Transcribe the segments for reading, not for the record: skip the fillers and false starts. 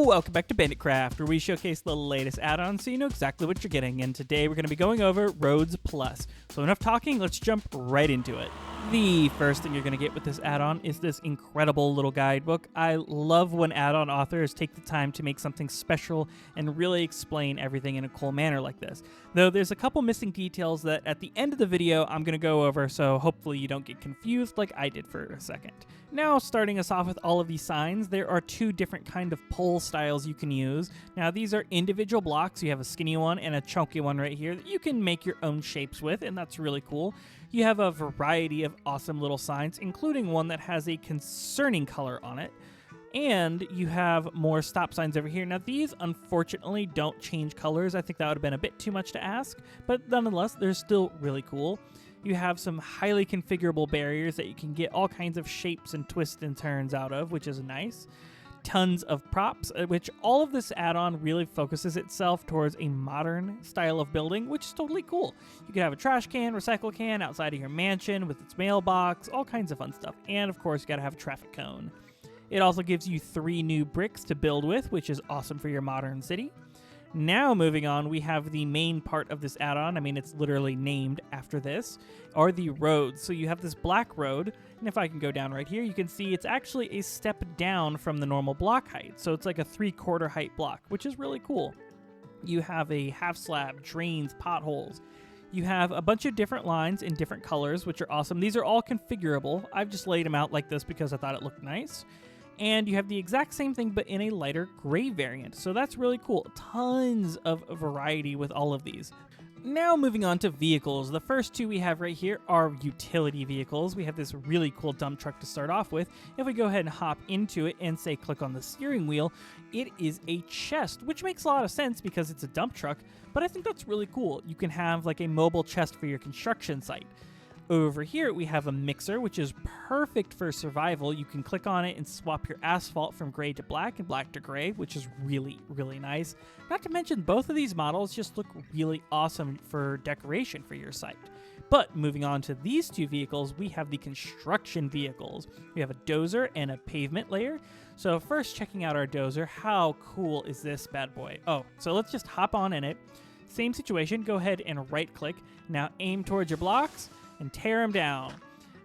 Welcome back to Banditcraft, where we showcase the latest add-ons so you know exactly what you're getting, and today we're going to be going over Roads Plus. So enough talking, let's jump right into it. The first thing you're going to get with this add-on is this incredible little guidebook. I love when add-on authors take the time to make something special and really explain everything in a cool manner like this. Though there's a couple missing details that at the end of the video I'm going to go over, so hopefully you don't get confused like I did for a second. Now, starting us off with all of these signs, there are two different kind of pole styles you can use. Now, these are individual blocks. You have a skinny one and a chunky one right here that you can make your own shapes with, and that's really cool. You have a variety of awesome little signs, including one that has a concerning color on it. And you have more stop signs over here. Now, these unfortunately don't change colors. I think that would have been a bit too much to ask, but nonetheless, they're still really cool. You have some highly configurable barriers that you can get all kinds of shapes and twists and turns out of, which is nice. Tons of props, which all of this add-on really focuses itself towards a modern style of building, which is totally cool. You can have a trash can, recycle can outside of your mansion with its mailbox, all kinds of fun stuff. And of course, you gotta have a traffic cone. It also gives you 3 new bricks to build with, which is awesome for your modern city. Now, moving on, we have the main part of this add-on. I mean, it's literally named after this, are the roads. So you have this black road, and if I can go down right here, you can see it's actually a step down from the normal block height. So it's like a 3/4 height block, which is really cool. You have a half slab, drains, potholes. You have a bunch of different lines in different colors, which are awesome. These are all configurable. I've just laid them out like this because I thought it looked nice. And you have the exact same thing, but in a lighter gray variant. So that's really cool. Tons of variety with all of these. Now moving on to vehicles. The first two we have right here are utility vehicles. We have this really cool dump truck to start off with. If we go ahead and hop into it and say click on the steering wheel, it is a chest, which makes a lot of sense because it's a dump truck, but I think that's really cool. You can have like a mobile chest for your construction site. Over here, we have a mixer, which is perfect for survival. You can click on it and swap your asphalt from gray to black and black to gray, which is really, really nice. Not to mention, both of these models just look really awesome for decoration for your site. But moving on to these two vehicles, we have the construction vehicles. We have a dozer and a pavement layer. So first, checking out our dozer, how cool is this bad boy? Oh, so let's just hop on in it. Same situation, go ahead and right click. Now aim towards your blocks and tear them down.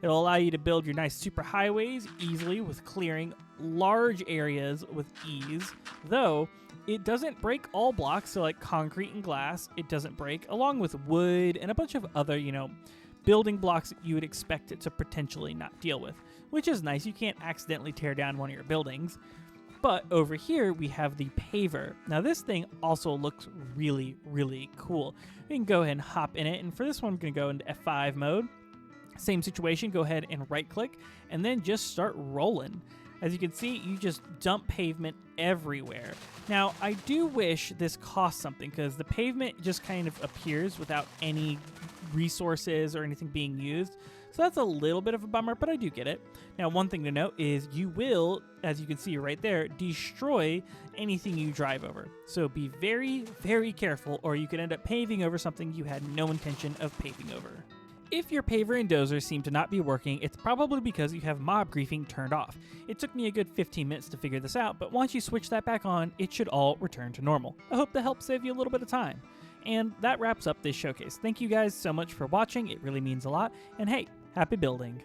It'll allow you to build your nice super highways easily with clearing large areas with ease, though it doesn't break all blocks, so like concrete and glass, it doesn't break, along with wood and a bunch of other, building blocks that you would expect it to potentially not deal with, which is nice. You can't accidentally tear down one of your buildings. But over here, we have the paver. Now, this thing also looks really, really cool. We can go ahead and hop in it. And for this one, I'm going to go into F5 mode. Same situation, go ahead and right-click, and then just start rolling. As you can see, you just dump pavement everywhere. Now, I do wish this cost something, because the pavement just kind of appears without any resources or anything being used. So that's a little bit of a bummer, but I do get it. Now, one thing to note is you will, as you can see right there, destroy anything you drive over. So be very, very careful, or you could end up paving over something you had no intention of paving over. If your paver and dozer seem to not be working, it's probably because you have mob griefing turned off. It took me a good 15 minutes to figure this out, but once you switch that back on, it should all return to normal. I hope that helps save you a little bit of time. And that wraps up this showcase. Thank you guys so much for watching. It really means a lot. And hey, happy building.